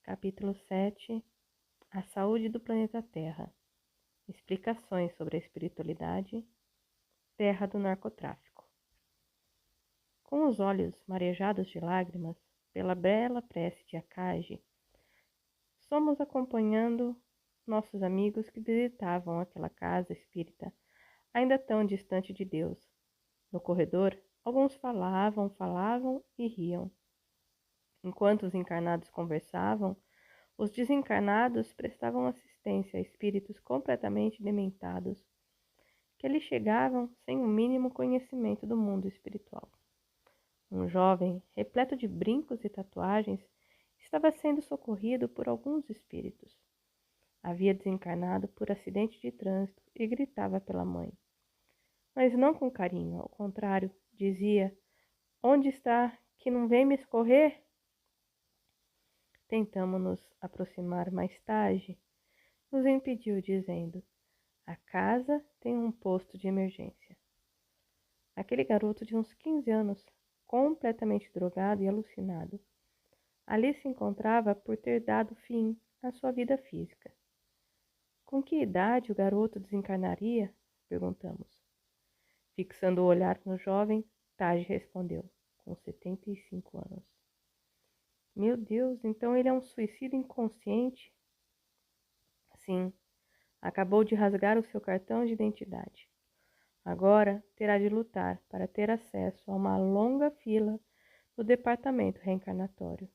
Capítulo 7. A saúde do planeta Terra. Explicações sobre a espiritualidade. Terra do narcotráfico. Com os olhos marejados de lágrimas pela bela prece de Akagi, fomos acompanhando nossos amigos que visitavam aquela casa espírita, ainda tão distante de Deus. No corredor, alguns falavam e riam. Enquanto os encarnados conversavam, os desencarnados prestavam assistência a espíritos completamente dementados, que lhe chegavam sem o mínimo conhecimento do mundo espiritual. Um jovem, repleto de brincos e tatuagens, estava sendo socorrido por alguns espíritos. Havia desencarnado por acidente de trânsito e gritava pela mãe. Mas não com carinho, ao contrário, dizia: "Onde está que não vem me socorrer?" Tentamos nos aproximar mais tarde, nos impediu, dizendo: "A casa tem um posto de emergência." Aquele garoto de uns 15 anos, completamente drogado e alucinado, ali se encontrava por ter dado fim à sua vida física. Com que idade o garoto desencarnaria? Perguntamos. Fixando o olhar no jovem, Taj respondeu: com 75 anos. Meu Deus, então ele é um suicida inconsciente? Sim, acabou de rasgar o seu cartão de identidade. Agora terá de lutar para ter acesso a uma longa fila no departamento reencarnatório.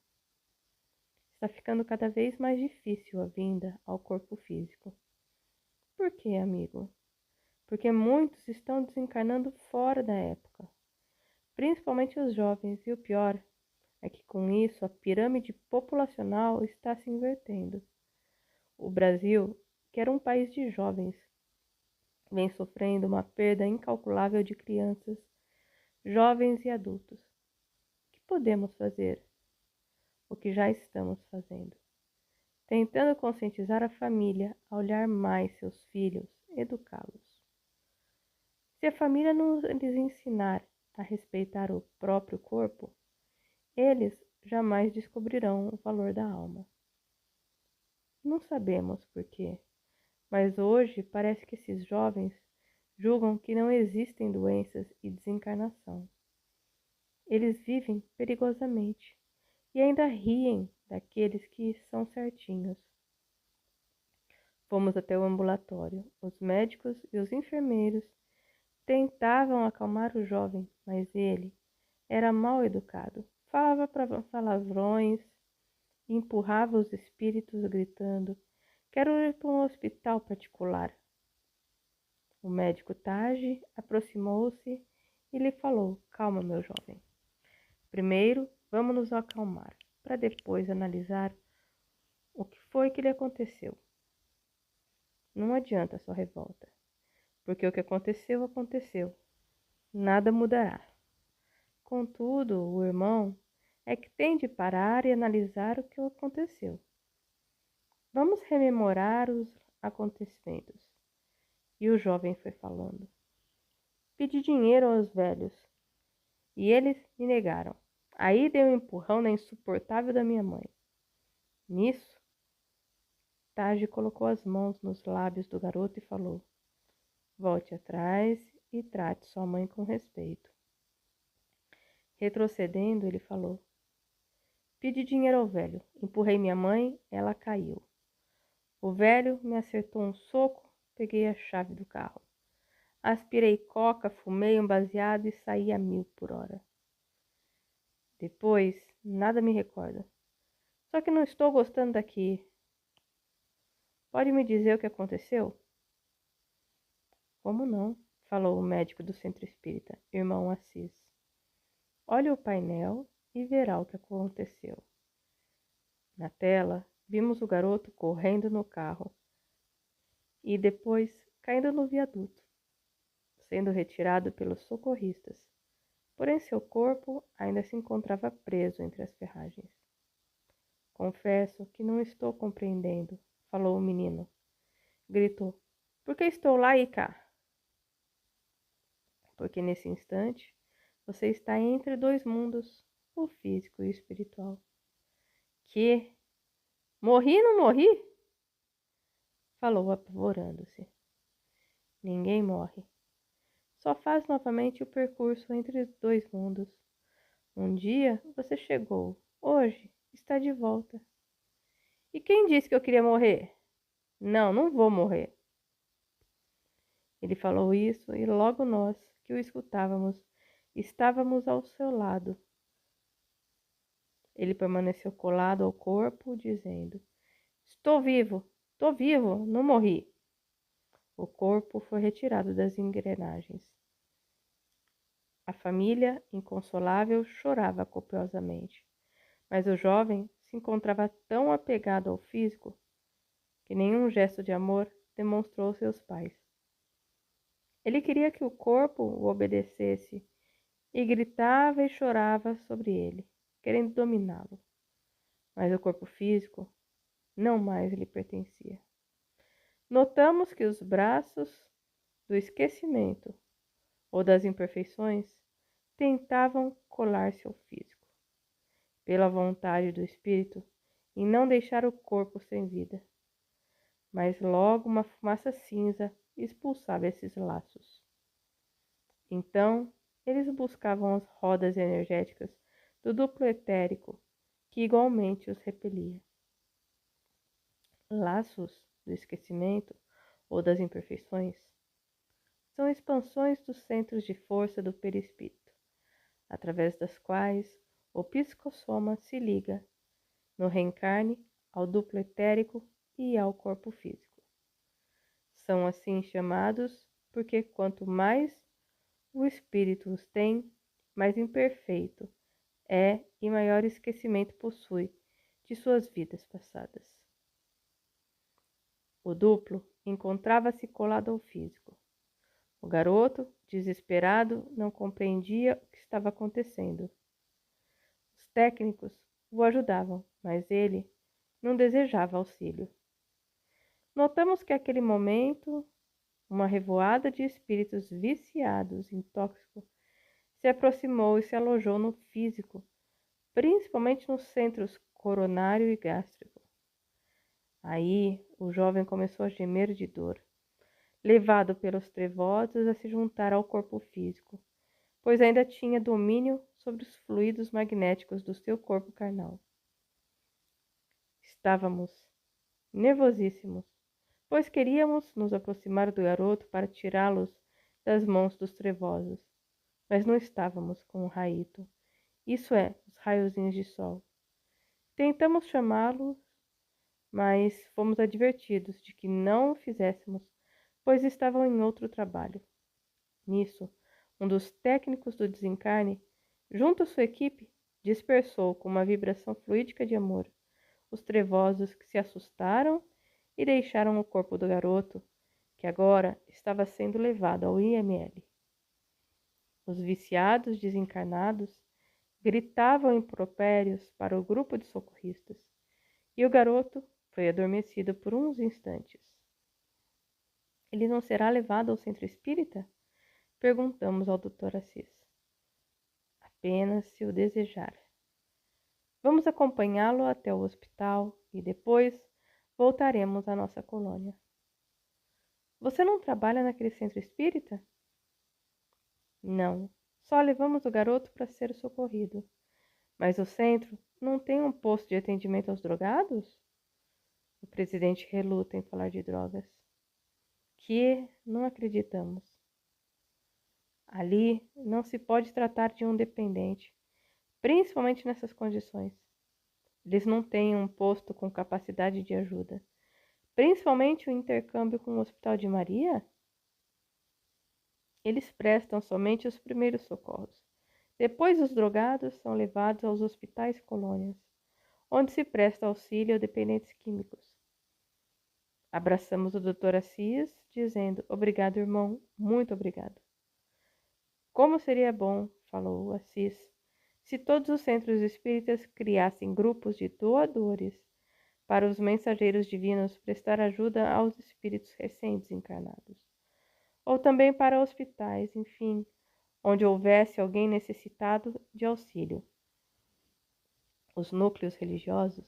Está ficando cada vez mais difícil a vinda ao corpo físico. Por quê, amigo? Porque muitos estão desencarnando fora da época, principalmente os jovens, e o pior é que com isso a pirâmide populacional está se invertendo. O Brasil, que era um país de jovens, vem sofrendo uma perda incalculável de crianças, jovens e adultos. O que podemos fazer? O que já estamos fazendo. Tentando conscientizar a família a olhar mais seus filhos, educá-los. Se a família não lhes ensinar a respeitar o próprio corpo, eles jamais descobrirão o valor da alma. Não sabemos por quê, mas hoje parece que esses jovens julgam que não existem doenças e desencarnação. Eles vivem perigosamente e ainda riem daqueles que são certinhos. Fomos até o ambulatório. Os médicos e os enfermeiros tentavam acalmar o jovem, mas ele era mal educado. Falava palavrões e empurrava os espíritos gritando: "Quero ir para um hospital particular." O médico Taj aproximou-se e lhe falou: "Calma, meu jovem. Primeiro, vamos nos acalmar, para depois analisar o que foi que lhe aconteceu. Não adianta sua revolta, porque o que aconteceu, aconteceu. Nada mudará. Contudo, o irmão é que tem de parar e analisar o que aconteceu. Vamos rememorar os acontecimentos." E o jovem foi falando. "Pedi dinheiro aos velhos, e eles me negaram. Aí dei um empurrão na insuportável da minha mãe." Nisso, Taj colocou as mãos nos lábios do garoto e falou: "Volte atrás e trate sua mãe com respeito." Retrocedendo, ele falou: "Pedi dinheiro ao velho, empurrei minha mãe, ela caiu. O velho me acertou um soco, peguei a chave do carro. Aspirei coca, fumei um baseado e saí a 1000 por hora. Depois, nada me recordo. Só que não estou gostando daqui. Pode me dizer o que aconteceu?" "Como não?" falou o médico do centro espírita, irmão Assis. "Olhe o painel e verá o que aconteceu." Na tela, vimos o garoto correndo no carro e depois caindo no viaduto, sendo retirado pelos socorristas. Porém, seu corpo ainda se encontrava preso entre as ferragens. "Confesso que não estou compreendendo", falou o menino. Gritou: "Por que estou lá e cá?" "Porque nesse instante você está entre dois mundos, o físico e o espiritual." "Que?" Morri, não morri? Falou apavorando-se. Ninguém morre. Só faz novamente o percurso entre os dois mundos. Um dia você chegou, hoje está de volta. E quem disse que eu queria morrer? Não, não vou morrer. Ele falou isso e logo nós, que o escutávamos, estávamos ao seu lado. Ele permaneceu colado ao corpo, dizendo: estou vivo, não morri. O corpo foi retirado das engrenagens. A família, inconsolável, chorava copiosamente, mas o jovem se encontrava tão apegado ao físico que nenhum gesto de amor demonstrou aos seus pais. Ele queria que o corpo o obedecesse e gritava e chorava sobre ele, querendo dominá-lo. Mas o corpo físico não mais lhe pertencia. Notamos que os braços do esquecimento ou das imperfeições tentavam colar-se ao físico, pela vontade do espírito, em não deixar o corpo sem vida. Mas logo uma fumaça cinza expulsava esses laços. Então, eles buscavam as rodas energéticas do duplo etérico, que igualmente os repelia. Laços do esquecimento ou das imperfeições são expansões dos centros de força do perispírito, através das quais o psicossoma se liga, no reencarne, ao duplo etérico e ao corpo físico. São assim chamados porque quanto mais o espírito os tem, mais imperfeito é e maior esquecimento possui de suas vidas passadas. O duplo encontrava-se colado ao físico. O garoto, desesperado, não compreendia o que estava acontecendo. Os técnicos o ajudavam, mas ele não desejava auxílio. Notamos que naquele momento, uma revoada de espíritos viciados em tóxico se aproximou e se alojou no físico, principalmente nos centros coronário e gástrico. Aí o jovem começou a gemer de dor, levado pelos trevosos a se juntar ao corpo físico, pois ainda tinha domínio sobre os fluidos magnéticos do seu corpo carnal. Estávamos nervosíssimos, pois queríamos nos aproximar do garoto para tirá-los das mãos dos trevosos, mas não estávamos com o raíto, isso é, os raiozinhos de sol. Tentamos chamá-los, mas fomos advertidos de que não o fizéssemos, pois estavam em outro trabalho. Nisso, um dos técnicos do desencarne, junto à sua equipe, dispersou com uma vibração fluídica de amor os trevosos que se assustaram e deixaram o corpo do garoto, que agora estava sendo levado ao IML. Os viciados desencarnados gritavam impropérios para o grupo de socorristas, e o garoto foi adormecido por uns instantes. Ele não será levado ao centro espírita? Perguntamos ao Dr. Assis. Apenas se o desejar. Vamos acompanhá-lo até o hospital e depois voltaremos à nossa colônia. Você não trabalha naquele centro espírita? Não, só levamos o garoto para ser socorrido. Mas o centro não tem um posto de atendimento aos drogados? O presidente reluta em falar de drogas. Que não acreditamos. Ali não se pode tratar de um dependente, principalmente nessas condições. Eles não têm um posto com capacidade de ajuda, principalmente o intercâmbio com o Hospital de Maria. Eles prestam somente os primeiros socorros. Depois, os drogados são levados aos hospitais colônias, onde se presta auxílio a dependentes químicos. Abraçamos o Dr. Assis, dizendo: obrigado, irmão, muito obrigado. Como seria bom, falou Assis, se todos os centros espíritas criassem grupos de doadores para os mensageiros divinos prestar ajuda aos espíritos recém-desencarnados, ou também para hospitais, enfim, onde houvesse alguém necessitado de auxílio. Os núcleos religiosos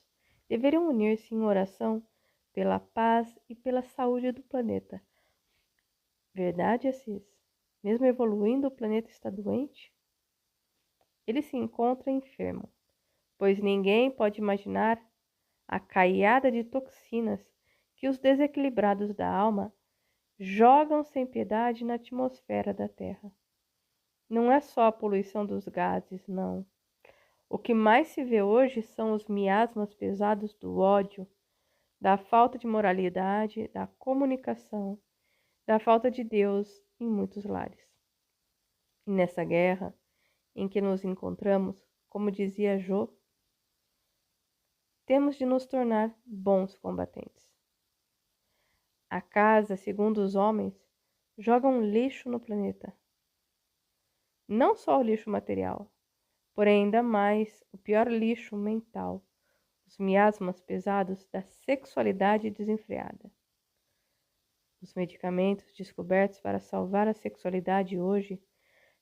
deveriam unir-se em oração pela paz e pela saúde do planeta. Verdade, Assis? Mesmo evoluindo, o planeta está doente? Ele se encontra enfermo, pois ninguém pode imaginar a caiada de toxinas que os desequilibrados da alma jogam sem piedade na atmosfera da Terra. Não é só a poluição dos gases, não. O que mais se vê hoje são os miasmas pesados do ódio, da falta de moralidade, da comunicação, da falta de Deus em muitos lares. E nessa guerra em que nos encontramos, como dizia Jô, temos de nos tornar bons combatentes. A casa, segundo os homens, joga um lixo no planeta. Não só o lixo material, porém ainda mais o pior lixo mental, os miasmas pesados da sexualidade desenfreada. Os medicamentos descobertos para salvar a sexualidade hoje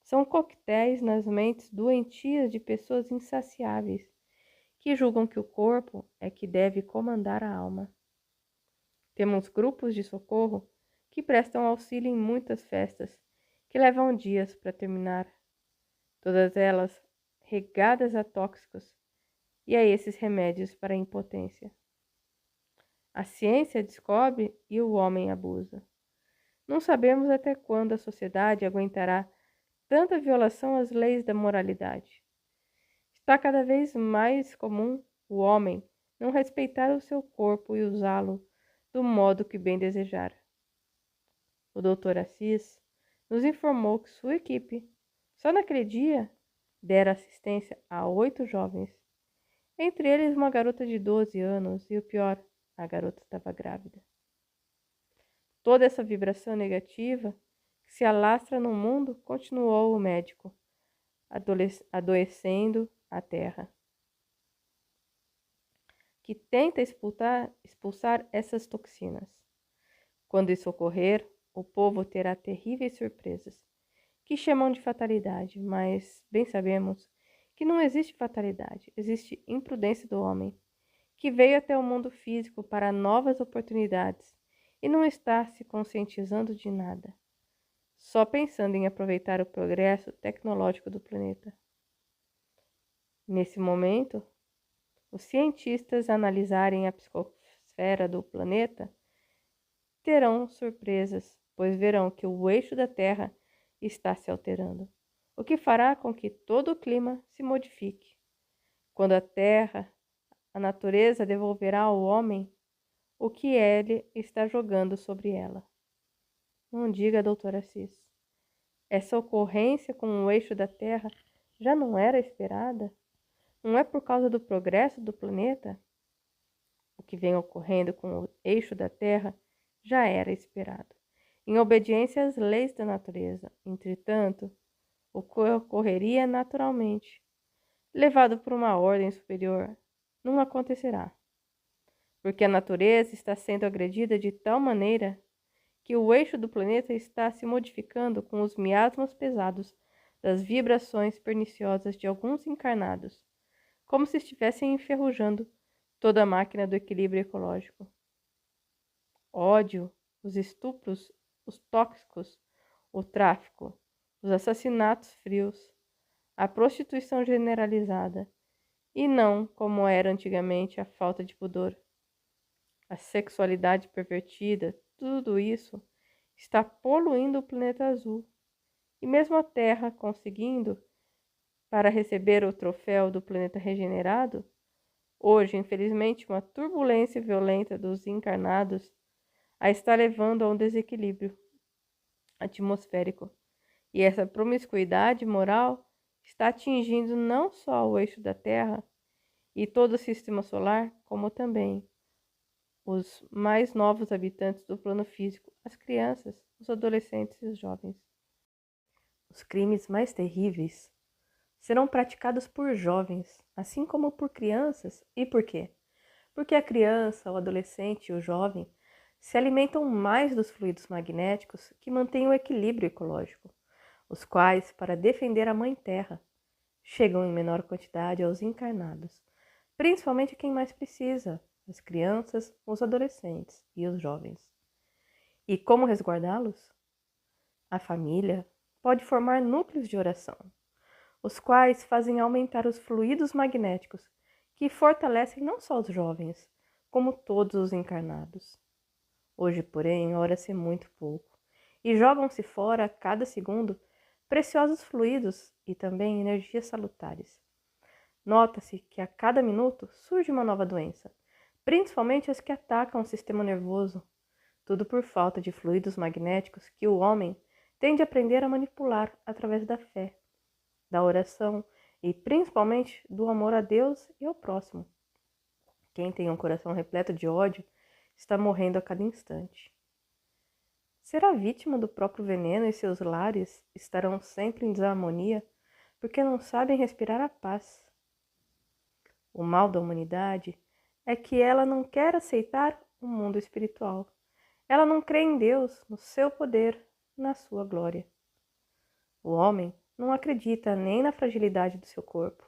são coquetéis nas mentes doentias de pessoas insaciáveis que julgam que o corpo é que deve comandar a alma. Temos grupos de socorro que prestam auxílio em muitas festas, que levam dias para terminar, todas elas regadas a tóxicos e a esses remédios para a impotência. A ciência descobre e o homem abusa. Não sabemos até quando a sociedade aguentará tanta violação às leis da moralidade. Está cada vez mais comum o homem não respeitar o seu corpo e usá-lo do modo que bem desejar. O Dr. Assis nos informou que sua equipe, só naquele dia, dera assistência a 8 jovens, entre eles uma garota de 12 anos e o pior, a garota estava grávida. Toda essa vibração negativa que se alastra no mundo, continuou o médico, adoecendo a terra, que tenta expulsar essas toxinas. Quando isso ocorrer, o povo terá terríveis surpresas, que chamam de fatalidade, mas bem sabemos que não existe fatalidade, existe imprudência do homem, que veio até o mundo físico para novas oportunidades e não está se conscientizando de nada, só pensando em aproveitar o progresso tecnológico do planeta. Nesse momento, os cientistas analisarem a psicosfera do planeta terão surpresas, pois verão que o eixo da Terra está se alterando, o que fará com que todo o clima se modifique. Quando a natureza devolverá ao homem o que ele está jogando sobre ela. Não diga, doutora Assis. Essa ocorrência com o eixo da Terra já não era esperada? Não é por causa do progresso do planeta? O que vem ocorrendo com o eixo da Terra já era esperado, em obediência às leis da natureza. Entretanto, o que ocorreria naturalmente, levado por uma ordem superior, não acontecerá, porque a natureza está sendo agredida de tal maneira que o eixo do planeta está se modificando com os miasmas pesados das vibrações perniciosas de alguns encarnados, como se estivessem enferrujando toda a máquina do equilíbrio ecológico. Ódio, os estupros, os tóxicos, o tráfico, os assassinatos frios, a prostituição generalizada, e não, como era antigamente, a falta de pudor. A sexualidade pervertida, tudo isso está poluindo o planeta azul. E mesmo a Terra conseguindo, para receber o troféu do planeta regenerado, hoje, infelizmente, uma turbulência violenta dos encarnados a está levando a um desequilíbrio atmosférico. E essa promiscuidade moral está atingindo não só o eixo da Terra e todo o sistema solar, como também os mais novos habitantes do plano físico, as crianças, os adolescentes e os jovens. Os crimes mais terríveis serão praticados por jovens, assim como por crianças. E por quê? Porque a criança, o adolescente e o jovem se alimentam mais dos fluidos magnéticos que mantêm o equilíbrio ecológico, os quais, para defender a Mãe Terra, chegam em menor quantidade aos encarnados, principalmente quem mais precisa, as crianças, os adolescentes e os jovens. E como resguardá-los? A família pode formar núcleos de oração, os quais fazem aumentar os fluidos magnéticos que fortalecem não só os jovens, como todos os encarnados. Hoje, porém, ora-se muito pouco, e jogam-se fora a cada segundo preciosos fluidos e também energias salutares. Nota-se que a cada minuto surge uma nova doença, principalmente as que atacam o sistema nervoso, tudo por falta de fluidos magnéticos que o homem tem de aprender a manipular através da fé, da oração e principalmente do amor a Deus e ao próximo. Quem tem um coração repleto de ódio está morrendo a cada instante. Será vítima do próprio veneno e seus lares estarão sempre em desarmonia porque não sabem respirar a paz. O mal da humanidade é que ela não quer aceitar o mundo espiritual. Ela não crê em Deus, no seu poder, na sua glória. O homem não acredita nem na fragilidade do seu corpo.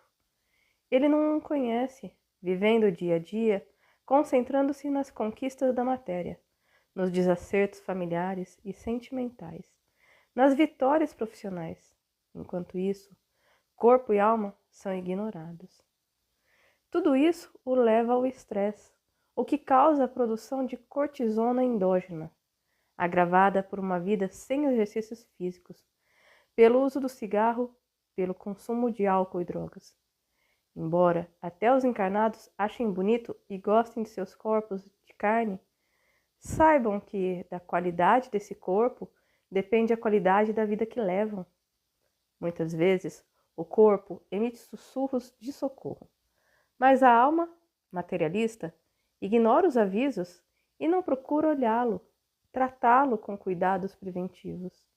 Ele não o conhece, vivendo o dia a dia, concentrando-se nas conquistas da matéria, nos desacertos familiares e sentimentais, nas vitórias profissionais. Enquanto isso, corpo e alma são ignorados. Tudo isso o leva ao estresse, o que causa a produção de cortisona endógena, agravada por uma vida sem exercícios físicos, pelo uso do cigarro, pelo consumo de álcool e drogas. Embora até os encarnados achem bonito e gostem de seus corpos de carne, saibam que da qualidade desse corpo depende a qualidade da vida que levam. Muitas vezes, o corpo emite sussurros de socorro, mas a alma, materialista, ignora os avisos e não procura olhá-lo, tratá-lo com cuidados preventivos.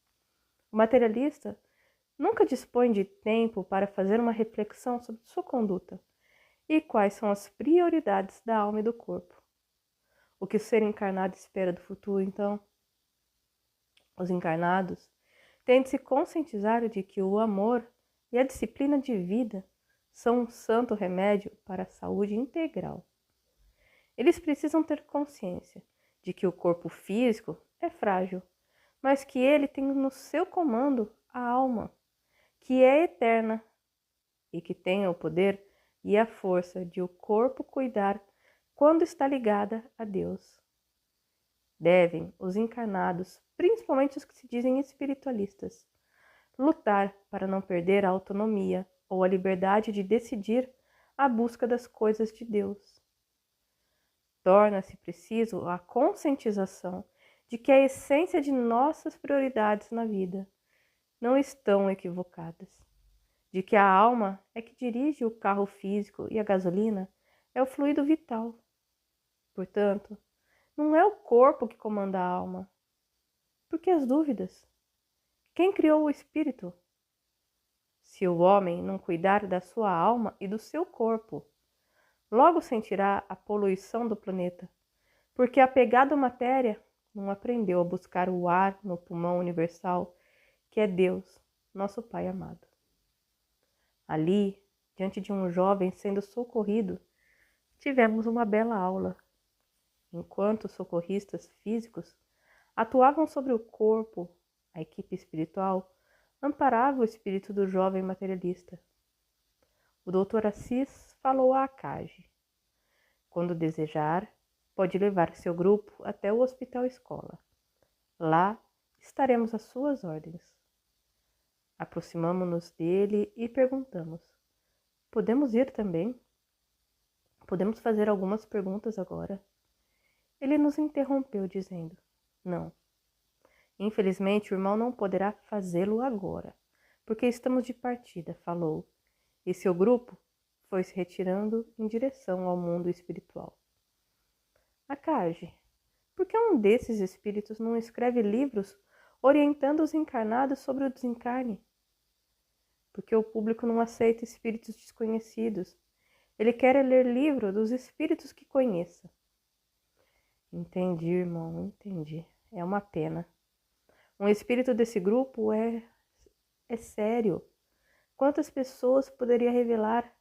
O materialista nunca dispõe de tempo para fazer uma reflexão sobre sua conduta e quais são as prioridades da alma e do corpo. O que o ser encarnado espera do futuro, então? Os encarnados têm de se conscientizar de que o amor e a disciplina de vida são um santo remédio para a saúde integral. Eles precisam ter consciência de que o corpo físico é frágil, mas que ele tem no seu comando a alma, que é eterna e que tem o poder e a força de o corpo cuidar quando está ligada a Deus. Devem os encarnados, principalmente os que se dizem espiritualistas, lutar para não perder a autonomia ou a liberdade de decidir a busca das coisas de Deus. Torna-se preciso a conscientização de que a essência de nossas prioridades na vida não estão equivocadas, de que a alma é que dirige o carro físico e a gasolina é o fluido vital. Portanto, não é o corpo que comanda a alma. Por que as dúvidas? Quem criou o espírito? Se o homem não cuidar da sua alma e do seu corpo, logo sentirá a poluição do planeta, porque apegado à matéria, não aprendeu a buscar o ar no pulmão universal, que é Deus, nosso Pai amado. Ali, diante de um jovem sendo socorrido, tivemos uma bela aula. Enquanto os socorristas físicos atuavam sobre o corpo, a equipe espiritual amparava o espírito do jovem materialista. O Dr. Assis falou a Akage: quando desejar, pode levar seu grupo até o Hospital Escola. Lá estaremos às suas ordens. Aproximamo-nos dele e perguntamos: podemos ir também? Podemos fazer algumas perguntas agora? Ele nos interrompeu dizendo: não. Infelizmente, o irmão não poderá fazê-lo agora, porque estamos de partida, falou, e seu grupo foi se retirando em direção ao mundo espiritual. Akage, por que um desses espíritos não escreve livros orientando os encarnados sobre o desencarne? Porque o público não aceita espíritos desconhecidos. Ele quer ler livro dos espíritos que conheça. Entendi, irmão, entendi. É uma pena. Um espírito desse grupo é sério. Quantas pessoas poderia revelar?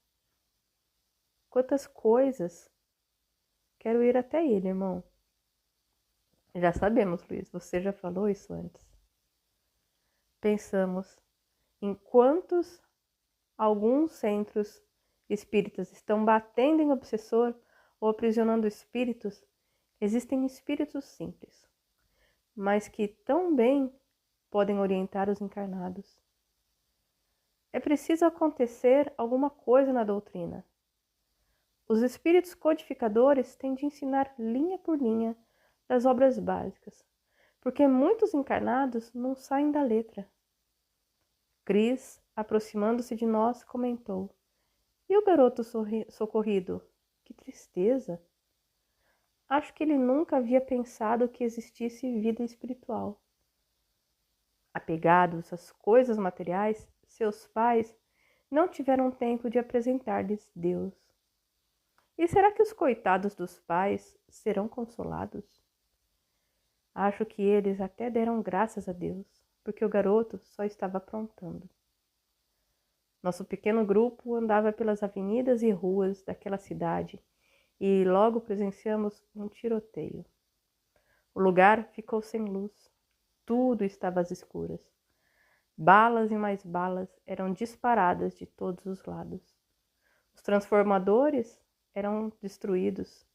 Quantas coisas! Quero ir até ele, irmão. Já sabemos, Luiz, você já falou isso antes. Pensamos em quantos alguns centros espíritas estão batendo em obsessor ou aprisionando espíritos. Existem espíritos simples, mas que tão bem podem orientar os encarnados. É preciso acontecer alguma coisa na doutrina. Os espíritos codificadores têm de ensinar linha por linha das obras básicas, porque muitos encarnados não saem da letra. Cris, aproximando-se de nós, comentou: "E o garoto socorrido? Que tristeza! Acho que ele nunca havia pensado que existisse vida espiritual." Apegados às coisas materiais, seus pais não tiveram tempo de apresentar-lhes Deus. E será que os coitados dos pais serão consolados? Acho que eles até deram graças a Deus, porque o garoto só estava aprontando. Nosso pequeno grupo andava pelas avenidas e ruas daquela cidade e logo presenciamos um tiroteio. O lugar ficou sem luz, tudo estava às escuras. Balas e mais balas eram disparadas de todos os lados. Os transformadores eram destruídos.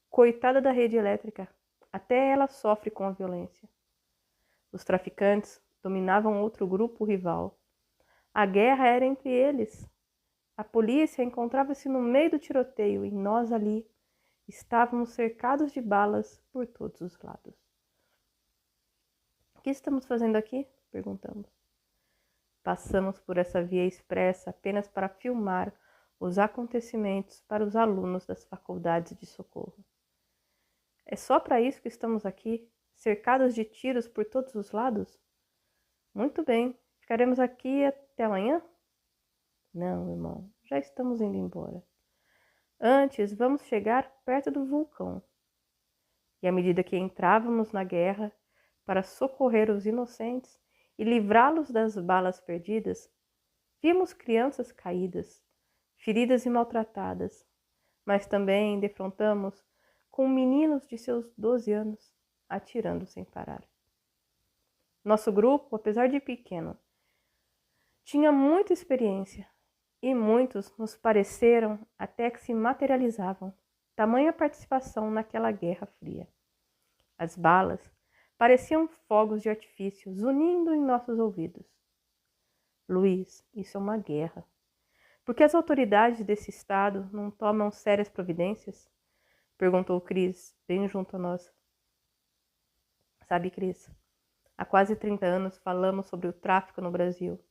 Coitada da rede elétrica, até ela sofre com a violência. Os traficantes dominavam outro grupo rival. A guerra era entre eles. A polícia encontrava-se no meio do tiroteio e nós ali estávamos cercados de balas por todos os lados. "O que estamos fazendo aqui?" perguntamos. Passamos por essa via expressa apenas para filmar os acontecimentos para os alunos das faculdades de socorro. "É só para isso que estamos aqui, cercados de tiros por todos os lados?" "Muito bem, ficaremos aqui até amanhã?" "Não, irmão, já estamos indo embora. Antes, vamos chegar perto do vulcão." E à medida que entrávamos na guerra para socorrer os inocentes e livrá-los das balas perdidas, vimos crianças caídas, feridas e maltratadas, mas também defrontamos com meninos de seus 12 anos atirando sem parar. Nosso grupo, apesar de pequeno, tinha muita experiência e muitos nos pareceram até que se materializavam, tamanha participação naquela guerra fria. As balas pareciam fogos de artifício zunindo em nossos ouvidos. "Luiz, isso é uma guerra. Por que as autoridades desse estado não tomam sérias providências?" perguntou Cris, bem junto a nós. "Sabe, Cris, há quase 30 anos falamos sobre o tráfico no Brasil.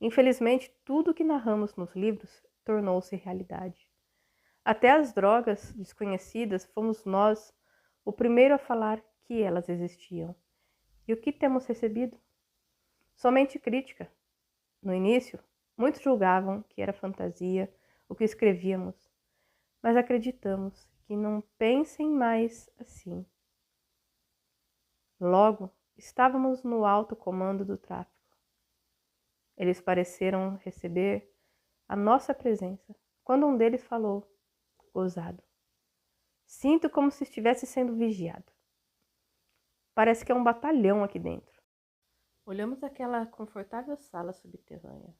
Infelizmente, tudo o que narramos nos livros tornou-se realidade. Até as drogas desconhecidas fomos nós o primeiro a falar que elas existiam. E o que temos recebido? Somente crítica. No início, muitos julgavam que era fantasia o que escrevíamos, mas acreditamos que não pensem mais assim. Logo, estávamos no alto comando do tráfico. Eles pareceram receber a nossa presença, quando um deles falou, gozado: "Sinto como se estivesse sendo vigiado. Parece que é um batalhão aqui dentro." Olhamos aquela confortável sala subterrânea.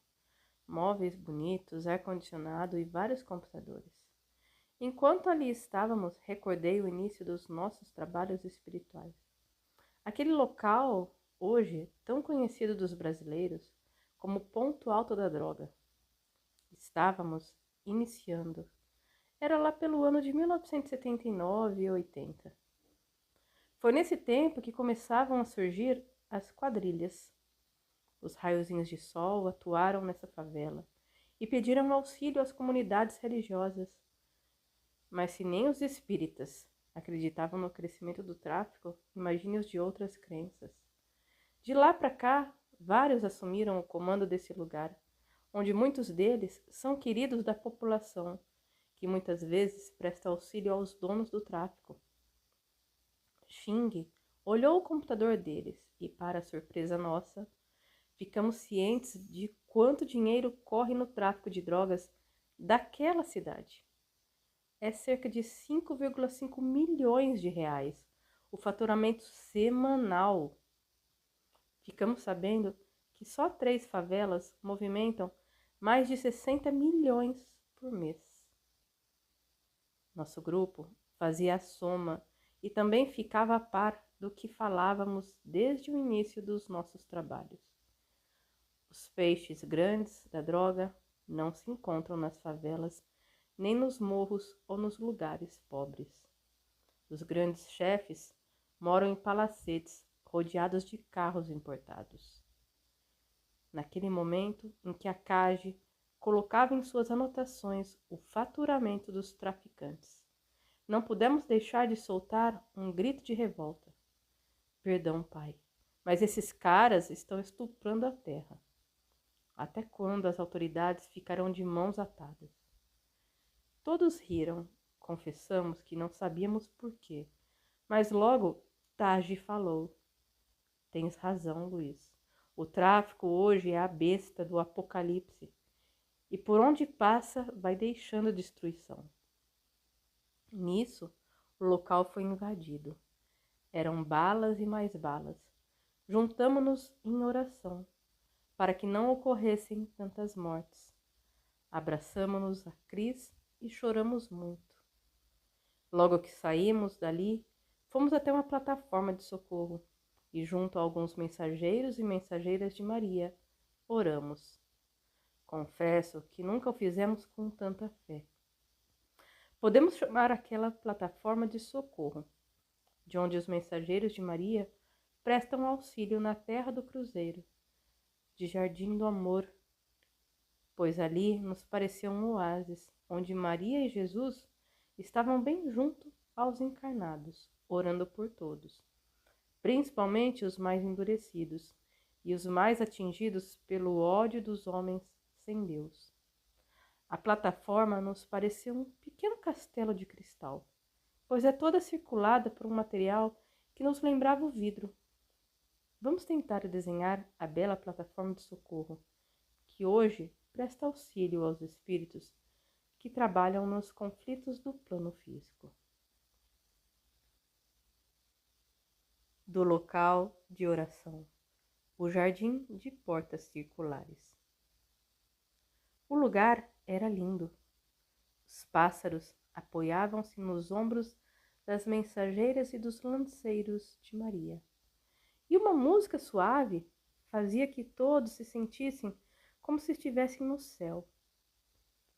Móveis bonitos, ar-condicionado e vários computadores. Enquanto ali estávamos, recordei o início dos nossos trabalhos espirituais. Aquele local, hoje tão conhecido dos brasileiros como ponto alto da droga. Estávamos iniciando. Era lá pelo ano de 1979 e 80. Foi nesse tempo que começavam a surgir as quadrilhas. Os raiozinhos de sol atuaram nessa favela e pediram auxílio às comunidades religiosas. Mas se nem os espíritas acreditavam no crescimento do tráfico, imagine os de outras crenças. De lá para cá, vários assumiram o comando desse lugar, onde muitos deles são queridos da população, que muitas vezes presta auxílio aos donos do tráfico. Xing olhou o computador deles e, para surpresa nossa, ficamos cientes de quanto dinheiro corre no tráfico de drogas daquela cidade. é cerca de 5,5 milhões de reais, o faturamento semanal. Ficamos sabendo que só 3 favelas movimentam mais de 60 milhões por mês. Nosso grupo fazia a soma e também ficava a par do que falávamos desde o início dos nossos trabalhos. Os peixes grandes da droga não se encontram nas favelas, nem nos morros ou nos lugares pobres. Os grandes chefes moram em palacetes rodeados de carros importados. Naquele momento em que a CAGE colocava em suas anotações o faturamento dos traficantes, não pudemos deixar de soltar um grito de revolta. Perdão, pai, mas esses caras estão estuprando a terra. Até quando as autoridades ficarão de mãos atadas? Todos riram. Confessamos que não sabíamos por quê. Mas logo Tage falou. Tens razão, Luiz. O tráfico hoje é a besta do apocalipse. E por onde passa, vai deixando destruição. Nisso, o local foi invadido. Eram balas e mais balas. Juntamo-nos em oração, para que não ocorressem tantas mortes. Abraçamo-nos a Cris e choramos muito. Logo que saímos dali, fomos até uma plataforma de socorro e, junto a alguns mensageiros e mensageiras de Maria, oramos. Confesso que nunca o fizemos com tanta fé. Podemos chamar aquela plataforma de socorro, de onde os mensageiros de Maria prestam auxílio na terra do Cruzeiro, de Jardim do Amor, pois ali nos pareceu um oásis, onde Maria e Jesus estavam bem junto aos encarnados, orando por todos, principalmente os mais endurecidos e os mais atingidos pelo ódio dos homens sem Deus. A plataforma nos pareceu um pequeno castelo de cristal, pois é toda circulada por um material que nos lembrava o vidro. Vamos tentar desenhar a bela plataforma de socorro, que hoje presta auxílio aos espíritos que trabalham nos conflitos do plano físico. Do local de oração, o jardim de portas circulares. O lugar era lindo. Os pássaros apoiavam-se nos ombros das mensageiras e dos lanceiros de Maria. E uma música suave fazia que todos se sentissem como se estivessem no céu.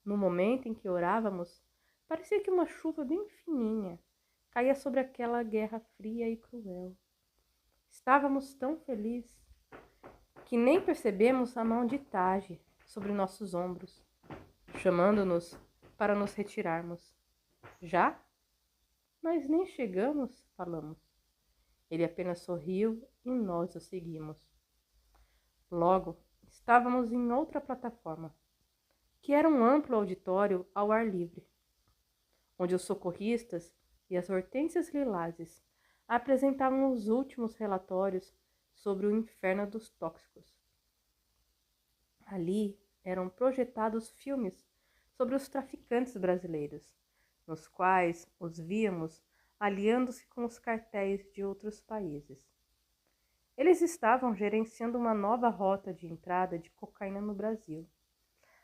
No momento em que orávamos, parecia que uma chuva bem fininha caía sobre aquela guerra fria e cruel. Estávamos tão felizes que nem percebemos a mão de Tage sobre nossos ombros, chamando-nos para nos retirarmos. Já? Nós nem chegamos, falamos. Ele apenas sorriu e nós o seguimos. Logo, estávamos em outra plataforma, que era um amplo auditório ao ar livre, onde os socorristas e as hortênsias lilazes apresentavam os últimos relatórios sobre o inferno dos tóxicos. Ali eram projetados filmes sobre os traficantes brasileiros, nos quais os víamos aliando-se com os cartéis de outros países. Eles estavam gerenciando uma nova rota de entrada de cocaína no Brasil,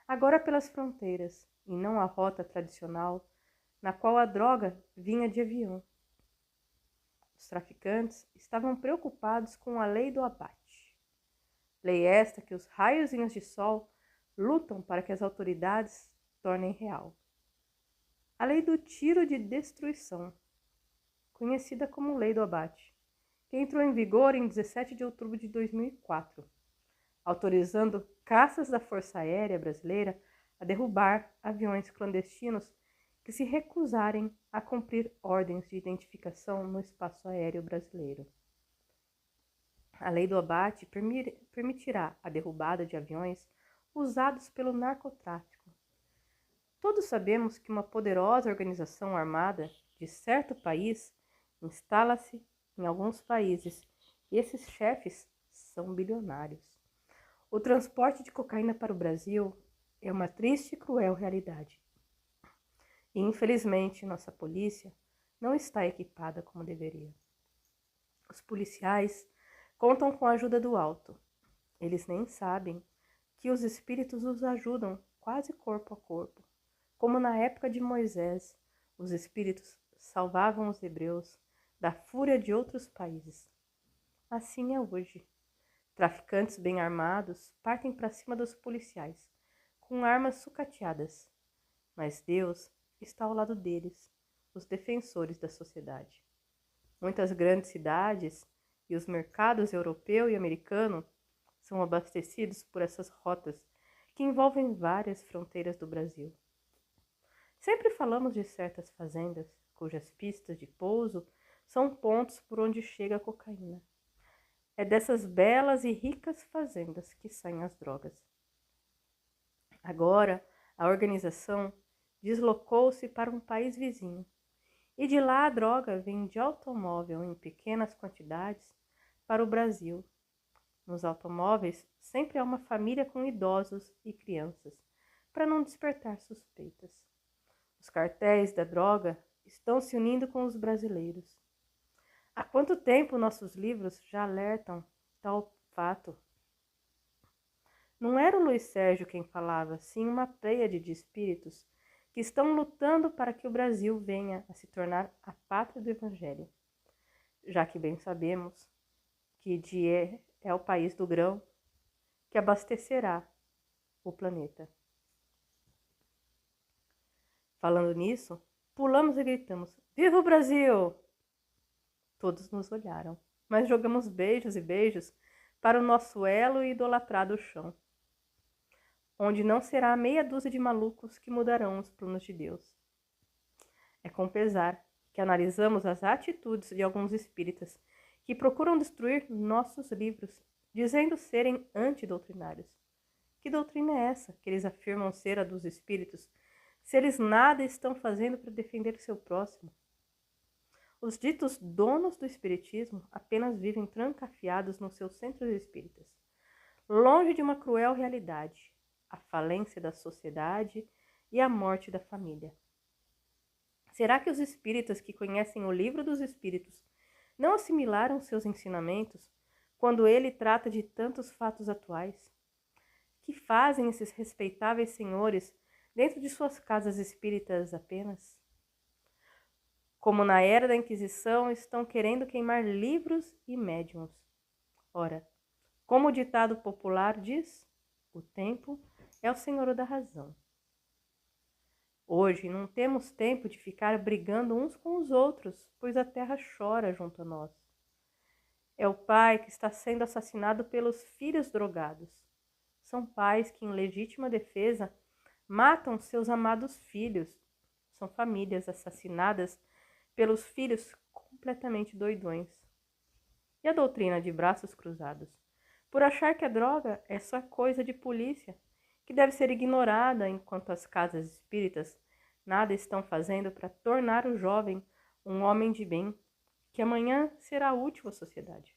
agora pelas fronteiras, e não a rota tradicional, na qual a droga vinha de avião. Os traficantes estavam preocupados com a lei do abate. Lei esta que os raiozinhos de sol lutam para que as autoridades tornem real. A lei do tiro de destruição, conhecida como Lei do Abate, que entrou em vigor em 17 de outubro de 2004, autorizando caças da Força Aérea Brasileira a derrubar aviões clandestinos que se recusarem a cumprir ordens de identificação no espaço aéreo brasileiro. A Lei do Abate permitirá a derrubada de aviões usados pelo narcotráfico. Todos sabemos que uma poderosa organização armada de certo país instala-se em alguns países e esses chefes são bilionários. O transporte de cocaína para o Brasil é uma triste e cruel realidade. E, infelizmente, nossa polícia não está equipada como deveria. Os policiais contam com a ajuda do alto. Eles nem sabem que os espíritos os ajudam quase corpo a corpo. Como na época de Moisés, os espíritos salvavam os hebreus da fúria de outros países. Assim é hoje. Traficantes bem armados partem para cima dos policiais, com armas sucateadas. Mas Deus está ao lado deles, os defensores da sociedade. Muitas grandes cidades e os mercados europeu e americano são abastecidos por essas rotas que envolvem várias fronteiras do Brasil. Sempre falamos de certas fazendas cujas pistas de pouso são pontos por onde chega a cocaína. É dessas belas e ricas fazendas que saem as drogas. Agora, a organização deslocou-se para um país vizinho, e de lá a droga vem de automóvel em pequenas quantidades para o Brasil. Nos automóveis sempre há uma família com idosos e crianças, para não despertar suspeitas. Os cartéis da droga estão se unindo com os brasileiros. Há quanto tempo nossos livros já alertam tal fato? Não era o Luiz Sérgio quem falava, sim uma pleiade de espíritos que estão lutando para que o Brasil venha a se tornar a pátria do Evangelho, já que bem sabemos que é o país do grão que abastecerá o planeta. Falando nisso, pulamos e gritamos: Viva o Brasil! Todos nos olharam, mas jogamos beijos e beijos para o nosso elo e idolatrado chão, onde não será meia dúzia de malucos que mudarão os planos de Deus. É com pesar que analisamos as atitudes de alguns espíritas que procuram destruir nossos livros, dizendo serem antidoutrinários. Que doutrina é essa que eles afirmam ser a dos espíritos, se eles nada estão fazendo para defender seu próximo? Os ditos donos do espiritismo apenas vivem trancafiados nos seus centros espíritas, longe de uma cruel realidade, a falência da sociedade e a morte da família. Será que os espíritas que conhecem o livro dos espíritos não assimilaram seus ensinamentos quando ele trata de tantos fatos atuais? Que fazem esses respeitáveis senhores dentro de suas casas espíritas apenas? Como na era da Inquisição, estão querendo queimar livros e médiuns. Ora, como o ditado popular diz, o tempo é o senhor da razão. Hoje não temos tempo de ficar brigando uns com os outros, pois a terra chora junto a nós. É o pai que está sendo assassinado pelos filhos drogados. São pais que, em legítima defesa, matam seus amados filhos. São famílias assassinadas pelos filhos completamente doidões. E a doutrina de braços cruzados? Por achar que a droga é só coisa de polícia, que deve ser ignorada enquanto as casas espíritas nada estão fazendo para tornar o jovem um homem de bem, que amanhã será útil à sociedade.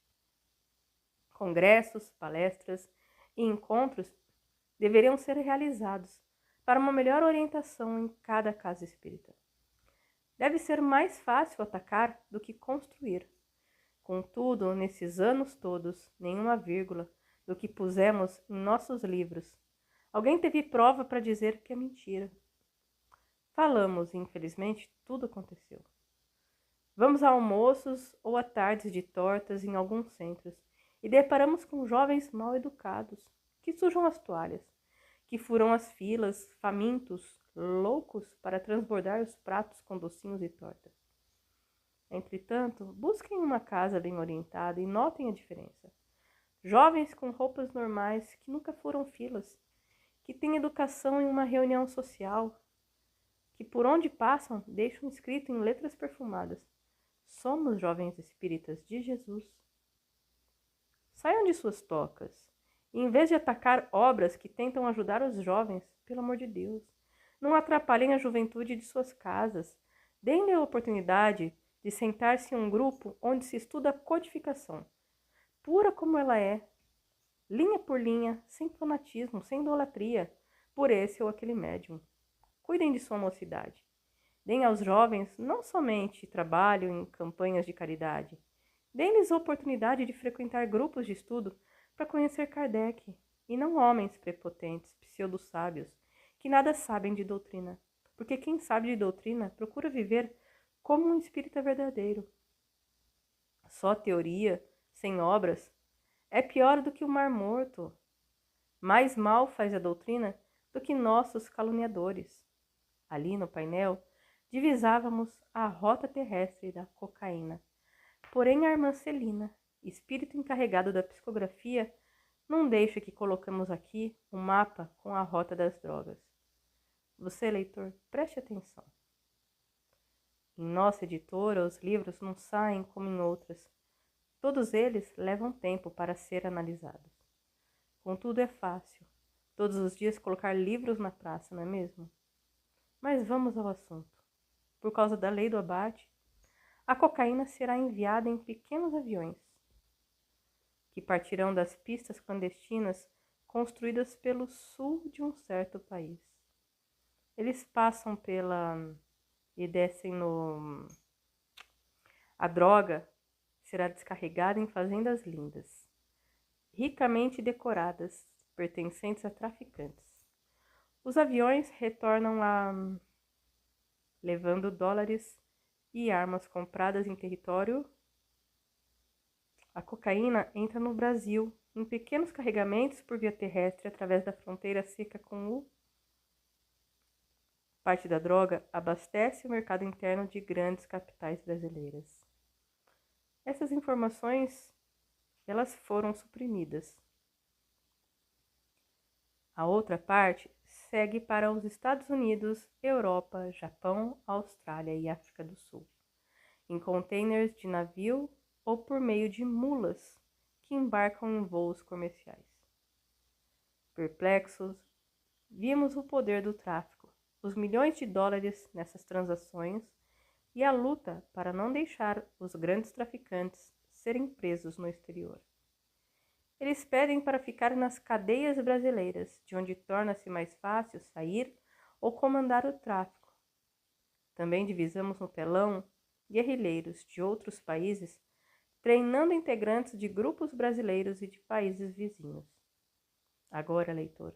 Congressos, palestras e encontros deveriam ser realizados para uma melhor orientação em cada casa espírita. Deve ser mais fácil atacar do que construir. Contudo, nesses anos todos, nenhuma vírgula do que pusemos em nossos livros. Alguém teve prova para dizer que é mentira. Falamos e, infelizmente, tudo aconteceu. Vamos a almoços ou a tardes de tortas em alguns centros e deparamos com jovens mal educados, que sujam as toalhas, que furam as filas, famintos, loucos para transbordar os pratos com docinhos e tortas. Entretanto, busquem uma casa bem orientada e notem a diferença. Jovens com roupas normais que nunca furam filas, que têm educação em uma reunião social, que por onde passam deixam escrito em letras perfumadas: somos jovens espíritas de Jesus. Saiam de suas tocas e, em vez de atacar obras que tentam ajudar os jovens, pelo amor de Deus, não atrapalhem a juventude de suas casas. Deem-lhe a oportunidade de sentar-se em um grupo onde se estuda a codificação, pura como ela é, linha por linha, sem fanatismo, sem idolatria, por esse ou aquele médium. Cuidem de sua mocidade. Deem aos jovens não somente trabalho em campanhas de caridade, deem-lhes a oportunidade de frequentar grupos de estudo para conhecer Kardec, e não homens prepotentes, pseudo-sábios, que nada sabem de doutrina, porque quem sabe de doutrina procura viver como um espírita verdadeiro. Só teoria, sem obras, é pior do que o mar morto. Mais mal faz a doutrina do que nossos caluniadores. Ali no painel, divisávamos a rota terrestre da cocaína. Porém, a irmã Celina, espírito encarregado da psicografia, não deixa que colocamos aqui um mapa com a rota das drogas. Você, leitor, preste atenção. Em nossa editora, os livros não saem como em outras. Todos eles levam tempo para ser analisados. Contudo, é fácil, todos os dias, colocar livros na praça, não é mesmo? Mas vamos ao assunto. Por causa da lei do abate, a cocaína será enviada em pequenos aviões, que partirão das pistas clandestinas construídas pelo sul de um certo país. Eles passam e descem no... A droga será descarregada em fazendas lindas, ricamente decoradas, pertencentes a traficantes. Os aviões retornam lá levando dólares e armas compradas em território. A cocaína entra no Brasil em pequenos carregamentos por via terrestre através da fronteira seca com o... Parte da droga abastece o mercado interno de grandes capitais brasileiras. Essas informações, elas foram suprimidas. A outra parte segue para os Estados Unidos, Europa, Japão, Austrália e África do Sul, em containers de navio ou por meio de mulas que embarcam em voos comerciais. Perplexos, vimos o poder do tráfico, os milhões de dólares nessas transações e a luta para não deixar os grandes traficantes serem presos no exterior. Eles pedem para ficar nas cadeias brasileiras, de onde torna-se mais fácil sair ou comandar o tráfico. Também divisamos no telão guerrilheiros de outros países treinando integrantes de grupos brasileiros e de países vizinhos. Agora, leitor,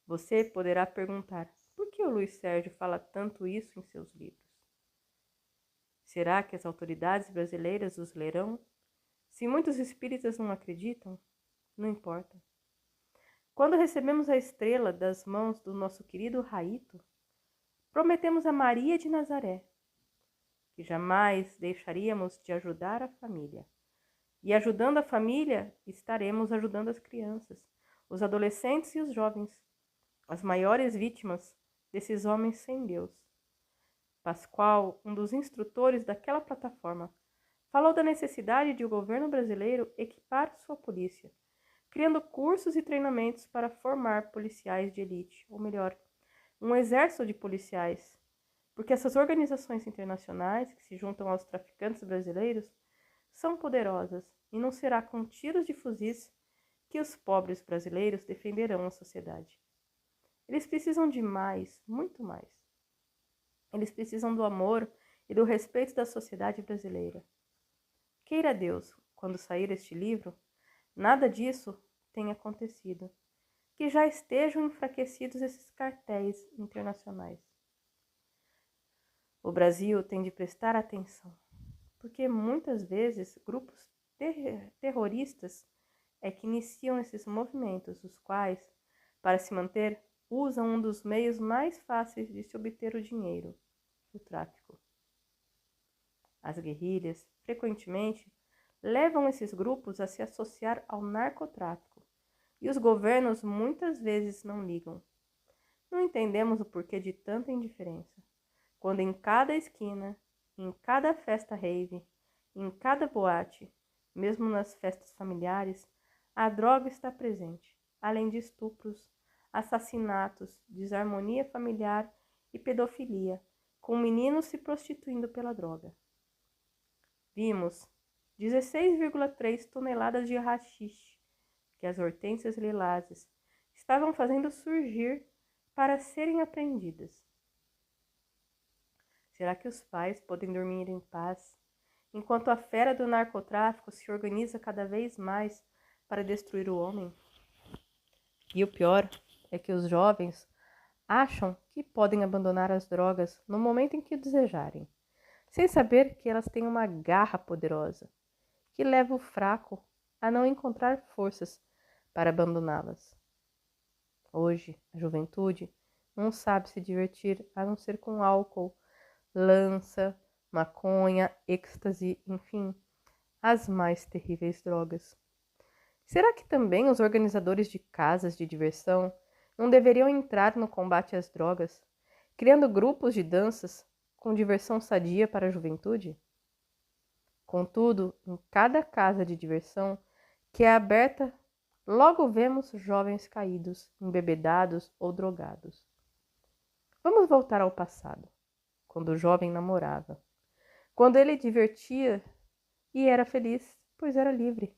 você poderá perguntar por que o Luiz Sérgio fala tanto isso em seus livros? Será que as autoridades brasileiras os lerão? Se muitos espíritas não acreditam, não importa. Quando recebemos a estrela das mãos do nosso querido Raito, prometemos a Maria de Nazaré que jamais deixaríamos de ajudar a família. E ajudando a família, estaremos ajudando as crianças, os adolescentes e os jovens, as maiores vítimas desses homens sem Deus. Pascoal, um dos instrutores daquela plataforma, falou da necessidade de o governo brasileiro equipar sua polícia, criando cursos e treinamentos para formar policiais de elite, ou melhor, um exército de policiais, porque essas organizações internacionais que se juntam aos traficantes brasileiros são poderosas e não será com tiros de fuzis que os pobres brasileiros defenderão a sociedade. Eles precisam de mais, muito mais. Eles precisam do amor e do respeito da sociedade brasileira. Queira Deus, quando sair este livro, nada disso tenha acontecido, que já estejam enfraquecidos esses cartéis internacionais. O Brasil tem de prestar atenção, porque muitas vezes grupos terroristas é que iniciam esses movimentos, os quais, para se manter, usam um dos meios mais fáceis de se obter o dinheiro, o tráfico. As guerrilhas, frequentemente, levam esses grupos a se associar ao narcotráfico, e os governos muitas vezes não ligam. Não entendemos o porquê de tanta indiferença, quando em cada esquina, em cada festa rave, em cada boate, mesmo nas festas familiares, a droga está presente, além de estupros, assassinatos, desarmonia familiar e pedofilia, com meninos se prostituindo pela droga. Vimos 16,3 toneladas de haxixe que as hortênsias lilazes estavam fazendo surgir para serem apreendidas. Será que os pais podem dormir em paz, enquanto a fera do narcotráfico se organiza cada vez mais para destruir o homem? E o pior é que os jovens acham que podem abandonar as drogas no momento em que desejarem, sem saber que elas têm uma garra poderosa, que leva o fraco a não encontrar forças para abandoná-las. Hoje, a juventude não sabe se divertir a não ser com álcool, lança, maconha, êxtase, enfim, as mais terríveis drogas. Será que também os organizadores de casas de diversão não deveriam entrar no combate às drogas, criando grupos de danças com diversão sadia para a juventude? Contudo, em cada casa de diversão que é aberta, logo vemos jovens caídos, embebedados ou drogados. Vamos voltar ao passado, quando o jovem namorava, quando ele divertia e era feliz, pois era livre.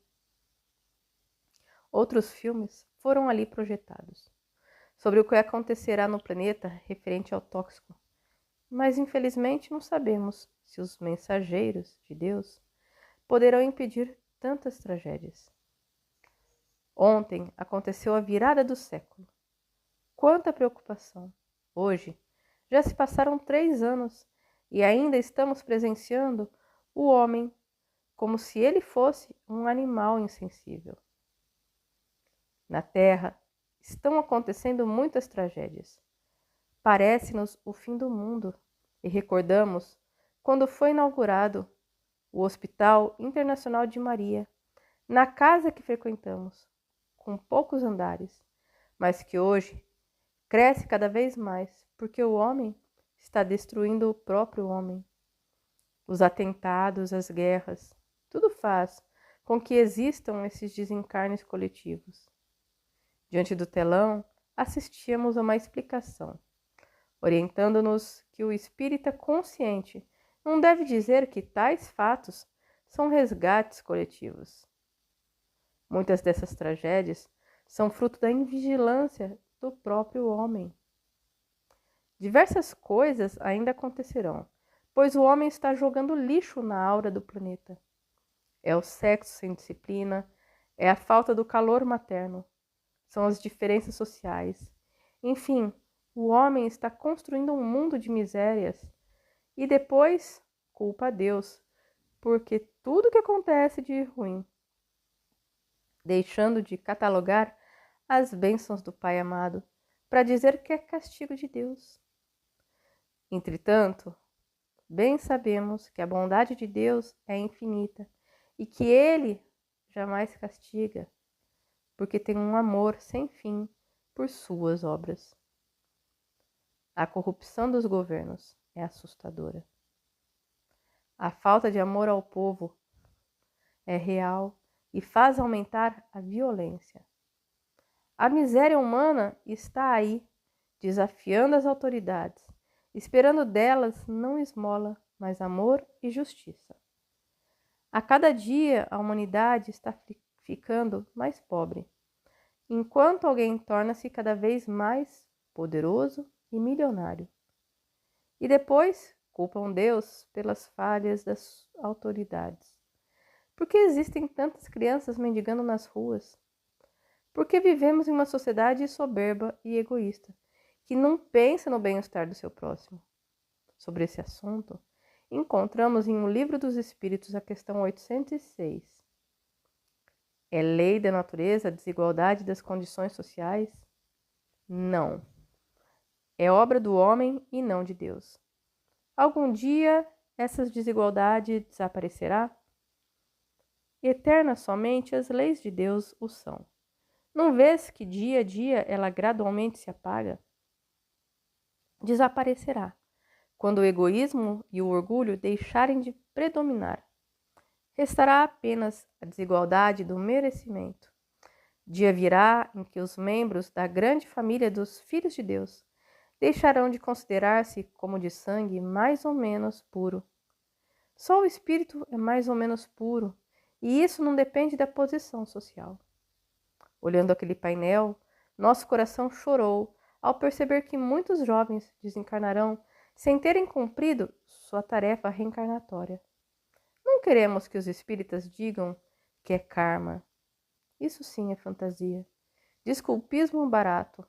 Outros filmes foram ali projetados, sobre o que acontecerá no planeta referente ao tóxico, mas infelizmente não sabemos se os mensageiros de Deus poderão impedir tantas tragédias. Ontem aconteceu a virada do século. Quanta preocupação! Hoje, já se passaram 3 anos e ainda estamos presenciando o homem como se ele fosse um animal insensível. Na Terra, estão acontecendo muitas tragédias. Parece-nos o fim do mundo e recordamos quando foi inaugurado o Hospital Internacional de Maria, na casa que frequentamos, com poucos andares, mas que hoje cresce cada vez mais porque o homem está destruindo o próprio homem. Os atentados, as guerras, tudo faz com que existam esses desencarnes coletivos. Diante do telão, assistíamos a uma explicação, orientando-nos que o espírita consciente não deve dizer que tais fatos são resgates coletivos. Muitas dessas tragédias são fruto da invigilância do próprio homem. Diversas coisas ainda acontecerão, pois o homem está jogando lixo na aura do planeta. É o sexo sem disciplina, é a falta do calor materno, são as diferenças sociais. Enfim, o homem está construindo um mundo de misérias e depois culpa a Deus, porque tudo que acontece de ruim, deixando de catalogar as bênçãos do Pai amado para dizer que é castigo de Deus. Entretanto, bem sabemos que a bondade de Deus é infinita e que Ele jamais castiga, porque tem um amor sem fim por suas obras. A corrupção dos governos é assustadora. A falta de amor ao povo é real e faz aumentar a violência. A miséria humana está aí, desafiando as autoridades, esperando delas não esmola, mas amor e justiça. A cada dia a humanidade está ficando mais pobre, enquanto alguém torna-se cada vez mais poderoso e milionário. E depois culpam Deus pelas falhas das autoridades. Por que existem tantas crianças mendigando nas ruas? Porque vivemos em uma sociedade soberba e egoísta, que não pensa no bem-estar do seu próximo. Sobre esse assunto, encontramos em O Livro dos Espíritos a questão 806. É lei da natureza a desigualdade das condições sociais? Não. É obra do homem e não de Deus. Algum dia essa desigualdade desaparecerá? Eternas somente as leis de Deus o são. Não vês que dia a dia ela gradualmente se apaga? Desaparecerá, quando o egoísmo e o orgulho deixarem de predominar. Restará apenas a desigualdade do merecimento. Dia virá em que os membros da grande família dos filhos de Deus deixarão de considerar-se como de sangue mais ou menos puro. Só o espírito é mais ou menos puro, e isso não depende da posição social. Olhando aquele painel, nosso coração chorou ao perceber que muitos jovens desencarnarão sem terem cumprido sua tarefa reencarnatória. Não queremos que os espíritas digam que é karma. Isso sim é fantasia, desculpismo barato,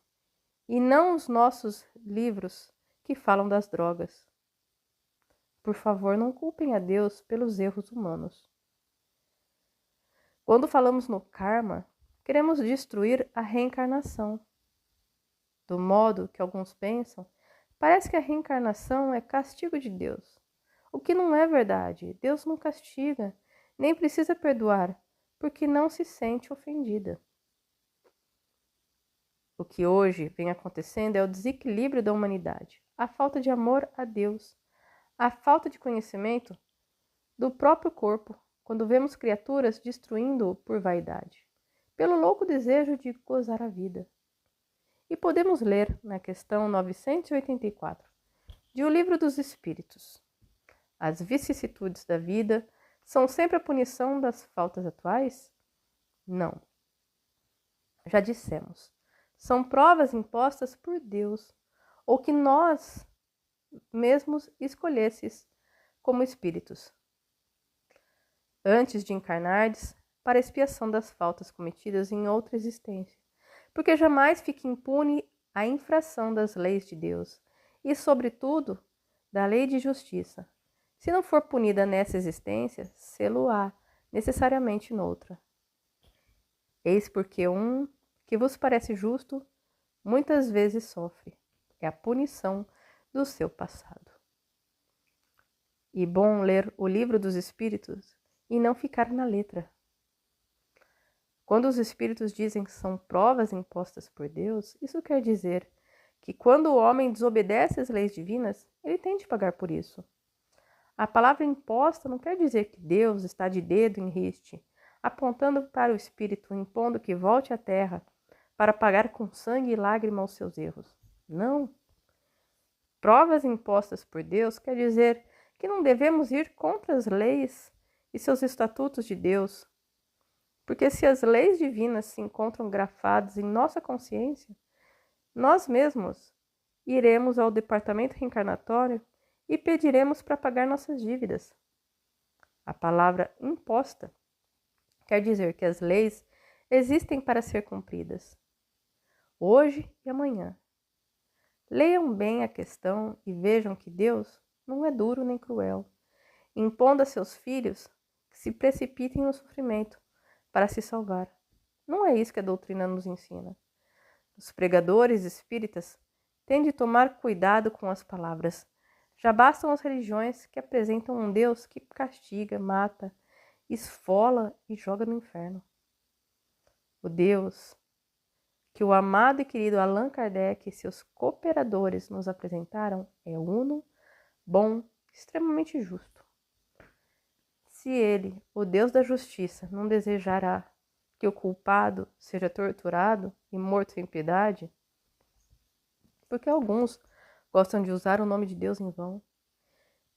e não os nossos livros que falam das drogas. Por favor, não culpem a Deus pelos erros humanos. Quando falamos no karma, queremos destruir a reencarnação. Do modo que alguns pensam, parece que a reencarnação é castigo de Deus. O que não é verdade. Deus não castiga, nem precisa perdoar, porque não se sente ofendida. O que hoje vem acontecendo é o desequilíbrio da humanidade, a falta de amor a Deus, a falta de conhecimento do próprio corpo, quando vemos criaturas destruindo-o por vaidade, pelo louco desejo de gozar a vida. E podemos ler na questão 984 de O Livro dos Espíritos: as vicissitudes da vida são sempre a punição das faltas atuais? Não. Já dissemos, são provas impostas por Deus, ou que nós mesmos escolhesses como espíritos, antes de encarnardes, para expiação das faltas cometidas em outra existência, porque jamais fique impune a infração das leis de Deus e, sobretudo, da lei de justiça. Se não for punida nessa existência, sê-lo-á necessariamente noutra. Eis porque que vos parece justo, muitas vezes sofre. É a punição do seu passado. E bom ler o Livro dos Espíritos e não ficar na letra. Quando os Espíritos dizem que são provas impostas por Deus, isso quer dizer que quando o homem desobedece às leis divinas, ele tem de pagar por isso. A palavra imposta não quer dizer que Deus está de dedo em riste, apontando para o Espírito, impondo que volte à terra para pagar com sangue e lágrima os seus erros. Não. Provas impostas por Deus quer dizer que não devemos ir contra as leis e seus estatutos de Deus, porque se as leis divinas se encontram grafadas em nossa consciência, nós mesmos iremos ao departamento reencarnatório e pediremos para pagar nossas dívidas. A palavra imposta quer dizer que as leis existem para ser cumpridas, hoje e amanhã. Leiam bem a questão e vejam que Deus não é duro nem cruel, impondo a seus filhos que se precipitem no sofrimento para se salvar. Não é isso que a doutrina nos ensina. Os pregadores espíritas têm de tomar cuidado com as palavras. Já bastam as religiões que apresentam um Deus que castiga, mata, esfola e joga no inferno. O Deus que o amado e querido Allan Kardec e seus cooperadores nos apresentaram é uno, bom, extremamente justo. Se ele, o Deus da justiça, não desejará que o culpado seja torturado e morto sem piedade, porque alguns gostam de usar o nome de Deus em vão.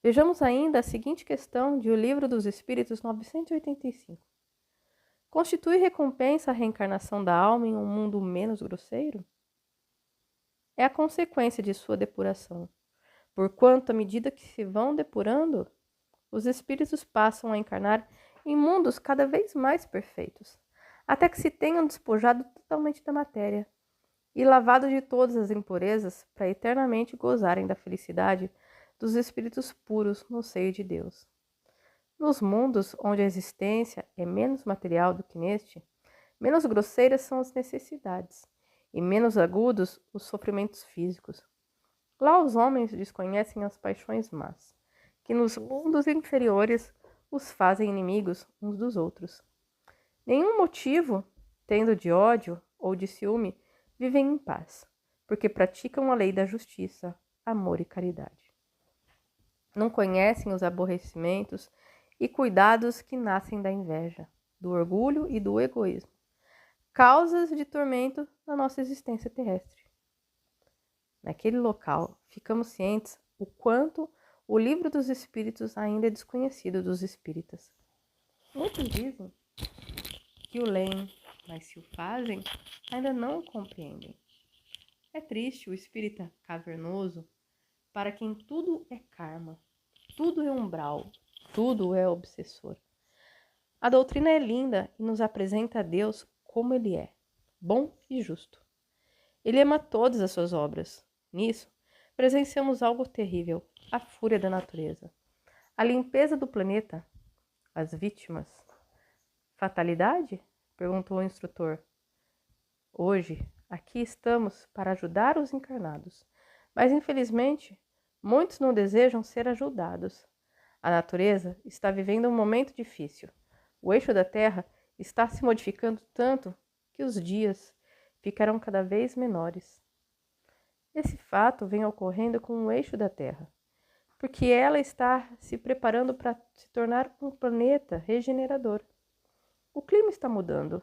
Vejamos ainda a seguinte questão de O Livro dos Espíritos 985. Constitui recompensa a reencarnação da alma em um mundo menos grosseiro? É a consequência de sua depuração, porquanto, à medida que se vão depurando, os espíritos passam a encarnar em mundos cada vez mais perfeitos, até que se tenham despojado totalmente da matéria e lavado de todas as impurezas para eternamente gozarem da felicidade dos espíritos puros no seio de Deus. Nos mundos onde a existência é menos material do que neste, menos grosseiras são as necessidades e menos agudos os sofrimentos físicos. Lá os homens desconhecem as paixões más, que nos mundos inferiores os fazem inimigos uns dos outros. Nenhum motivo, tendo de ódio ou de ciúme, vivem em paz, porque praticam a lei da justiça, amor e caridade. Não conhecem os aborrecimentos e cuidados que nascem da inveja, do orgulho e do egoísmo, causas de tormento na nossa existência terrestre. Naquele local, ficamos cientes o quanto o Livro dos Espíritos ainda é desconhecido dos espíritas. Muitos dizem que o leem, mas se o fazem, ainda não o compreendem. É triste o espírita cavernoso para quem tudo é karma, tudo é umbral, tudo é obsessor. A doutrina é linda e nos apresenta a Deus como Ele é, bom e justo. Ele ama todas as suas obras. Nisso, presenciamos algo terrível, a fúria da natureza. A limpeza do planeta, as vítimas. Fatalidade? Perguntou o instrutor. Hoje, aqui estamos para ajudar os encarnados, mas infelizmente, muitos não desejam ser ajudados. A natureza está vivendo um momento difícil. O eixo da Terra está se modificando tanto que os dias ficarão cada vez menores. Esse fato vem ocorrendo com o eixo da Terra, porque ela está se preparando para se tornar um planeta regenerador. O clima está mudando.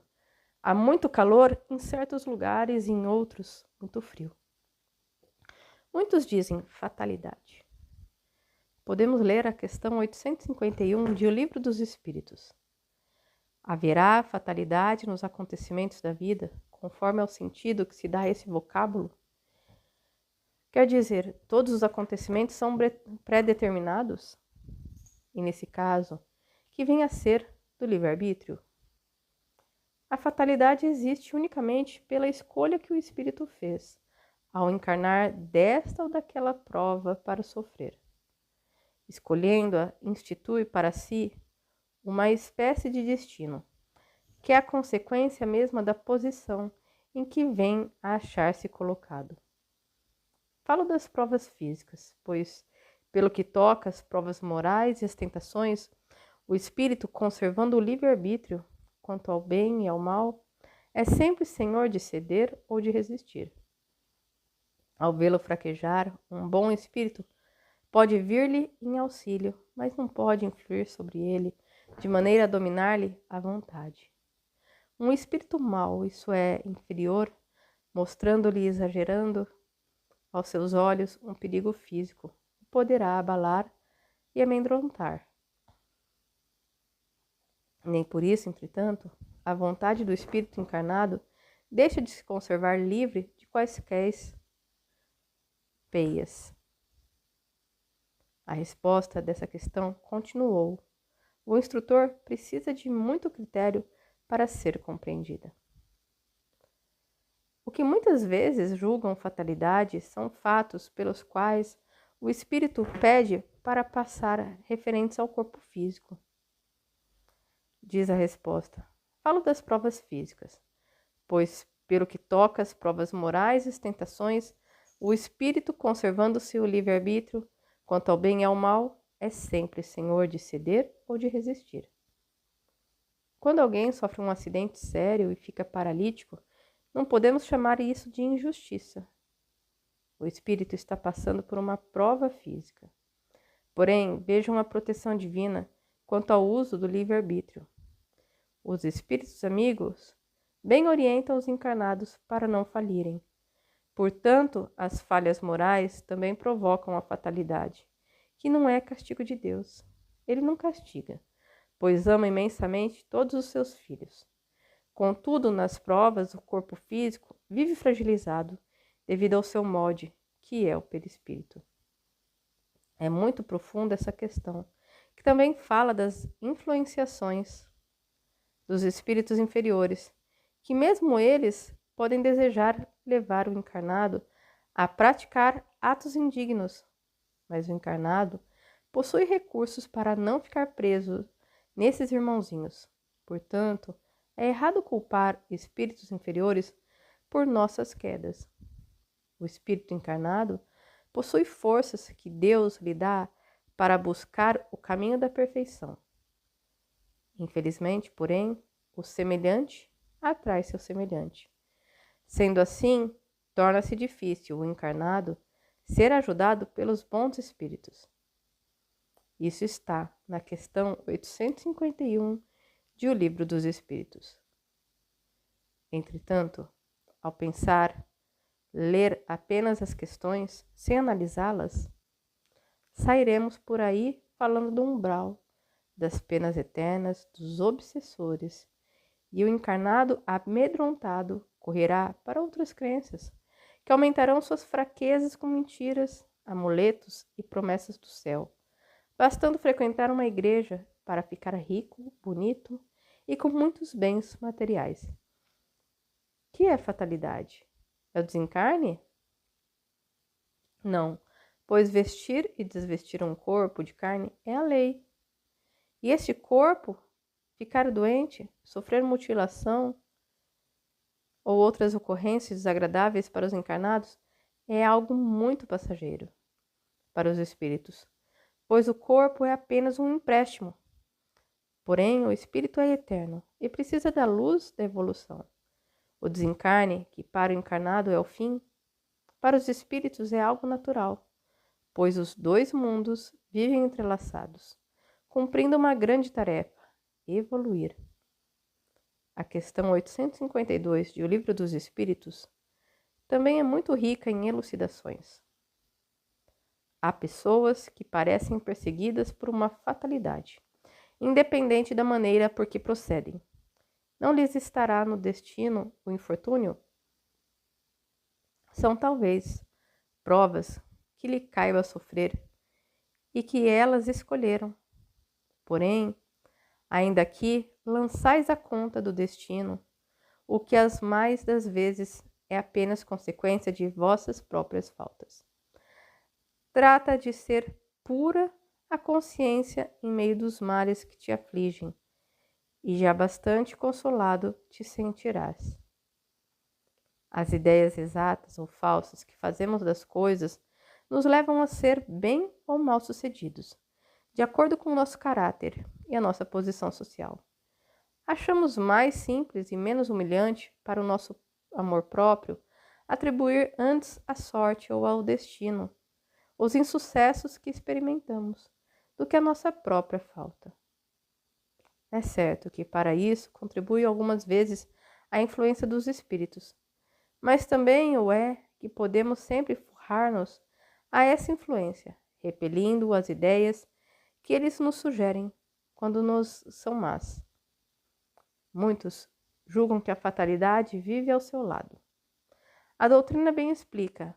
Há muito calor em certos lugares e em outros muito frio. Muitos dizem fatalidade. Podemos ler a questão 851 de O Livro dos Espíritos. Haverá fatalidade nos acontecimentos da vida, conforme ao sentido que se dá a esse vocábulo? Quer dizer, todos os acontecimentos são pré-determinados? E nesse caso, que vem a ser do livre-arbítrio? A fatalidade existe unicamente pela escolha que o espírito fez, ao encarnar desta ou daquela prova para sofrer. Escolhendo-a, institui para si uma espécie de destino, que é a consequência mesma da posição em que vem a achar-se colocado. Falo das provas físicas, pois, pelo que toca às provas morais e às tentações, o espírito, conservando o livre-arbítrio quanto ao bem e ao mal, é sempre senhor de ceder ou de resistir. Ao vê-lo fraquejar, um bom espírito pode vir-lhe em auxílio, mas não pode influir sobre ele de maneira a dominar-lhe a vontade. Um espírito mau, isso é, inferior, mostrando-lhe exagerando aos seus olhos um perigo físico, poderá abalar e amedrontar. Nem por isso, entretanto, a vontade do espírito encarnado deixa de se conservar livre de quaisquer peias. A resposta dessa questão continuou. O instrutor precisa de muito critério para ser compreendida. O que muitas vezes julgam fatalidade são fatos pelos quais o espírito pede para passar referentes ao corpo físico. Diz a resposta: falo das provas físicas, pois, pelo que toca às provas morais e às tentações, o espírito, conservando-se o livre-arbítrio quanto ao bem e ao mal, é sempre senhor de ceder ou de resistir. Quando alguém sofre um acidente sério e fica paralítico, não podemos chamar isso de injustiça. O espírito está passando por uma prova física. Porém, vejam a proteção divina quanto ao uso do livre-arbítrio. Os espíritos amigos bem orientam os encarnados para não falirem. Portanto, as falhas morais também provocam a fatalidade, que não é castigo de Deus. Ele não castiga, pois ama imensamente todos os seus filhos. Contudo, nas provas, o corpo físico vive fragilizado devido ao seu molde, que é o perispírito. É muito profunda essa questão, que também fala das influenciações dos espíritos inferiores, que mesmo eles podem desejar levar o encarnado a praticar atos indignos, mas o encarnado possui recursos para não ficar preso nesses irmãozinhos. Portanto, é errado culpar espíritos inferiores por nossas quedas. O espírito encarnado possui forças que Deus lhe dá para buscar o caminho da perfeição. Infelizmente, porém, o semelhante atrai seu semelhante. Sendo assim, torna-se difícil o encarnado ser ajudado pelos bons espíritos. Isso está na questão 851 de O Livro dos Espíritos. Entretanto, ao pensar, ler apenas as questões, sem analisá-las, sairemos por aí falando do umbral, das penas eternas, dos obsessores, e o encarnado amedrontado correrá para outras crenças, que aumentarão suas fraquezas com mentiras, amuletos e promessas do céu, bastando frequentar uma igreja para ficar rico, bonito e com muitos bens materiais. Que é fatalidade? É o desencarne? Não, pois vestir e desvestir um corpo de carne é a lei. E este corpo, ficar doente, sofrer mutilação ou outras ocorrências desagradáveis para os encarnados, é algo muito passageiro para os espíritos, pois o corpo é apenas um empréstimo. Porém, o espírito é eterno e precisa da luz da evolução. O desencarne, que para o encarnado é o fim, para os espíritos é algo natural, pois os dois mundos vivem entrelaçados, cumprindo uma grande tarefa: evoluir. A questão 852 de O Livro dos Espíritos também é muito rica em elucidações. Há pessoas que parecem perseguidas por uma fatalidade, independente da maneira por que procedem. Não lhes estará no destino o infortúnio? São talvez provas que lhe caiba sofrer e que elas escolheram. Porém, ainda aqui lançais à conta do destino o que as mais das vezes é apenas consequência de vossas próprias faltas. Trata de ser pura a consciência em meio dos males que te afligem, e já bastante consolado te sentirás. As ideias exatas ou falsas que fazemos das coisas nos levam a ser bem ou mal sucedidos, de acordo com o nosso caráter e a nossa posição social. Achamos mais simples e menos humilhante para o nosso amor próprio atribuir antes à sorte ou ao destino os insucessos que experimentamos do que a nossa própria falta. É certo que para isso contribui algumas vezes a influência dos espíritos, mas também o é que podemos sempre forrar-nos a essa influência, repelindo as ideias que eles nos sugerem quando nos são más. Muitos julgam que a fatalidade vive ao seu lado. A doutrina bem explica.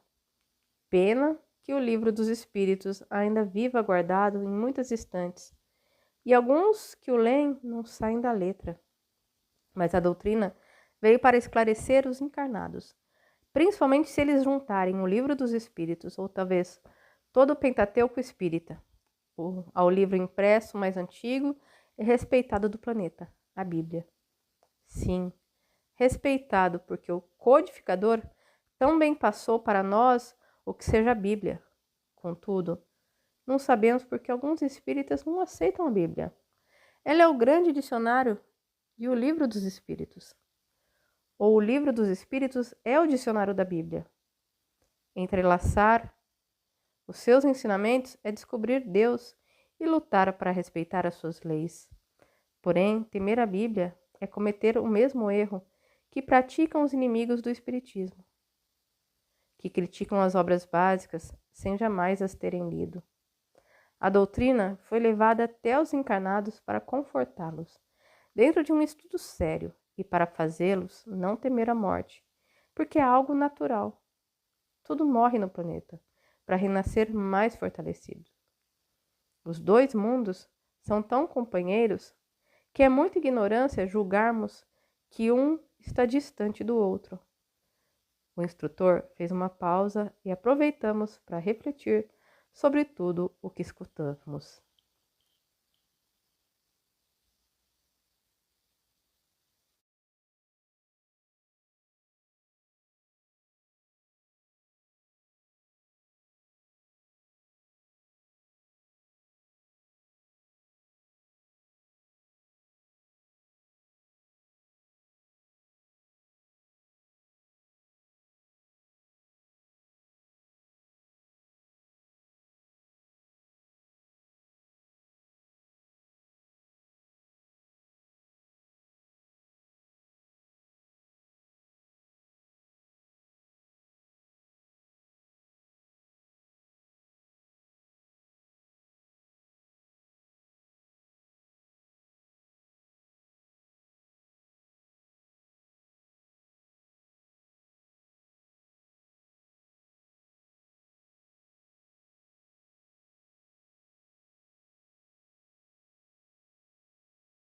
Pena que o Livro dos Espíritos ainda viva guardado em muitas estantes, e alguns que o leem não saem da letra. Mas a doutrina veio para esclarecer os encarnados, principalmente se eles juntarem o Livro dos Espíritos, ou talvez todo o Pentateuco espírita, ao livro impresso mais antigo e respeitado do planeta, a Bíblia. Sim, respeitado porque o codificador também passou para nós o que seja a Bíblia. Contudo, não sabemos porque alguns espíritas não aceitam a Bíblia. Ela é o grande dicionário e o Livro dos Espíritos. Ou o Livro dos Espíritos é o dicionário da Bíblia. Entrelaçar os seus ensinamentos é descobrir Deus e lutar para respeitar as suas leis. Porém, temer a Bíblia é cometer o mesmo erro que praticam os inimigos do Espiritismo, que criticam as obras básicas sem jamais as terem lido. A doutrina foi levada até os encarnados para confortá-los, dentro de um estudo sério, e para fazê-los não temer a morte, porque é algo natural. Tudo morre no planeta, para renascer mais fortalecido. Os dois mundos são tão companheiros que é muita ignorância julgarmos que um está distante do outro. O instrutor fez uma pausa e aproveitamos para refletir sobre tudo o que escutamos.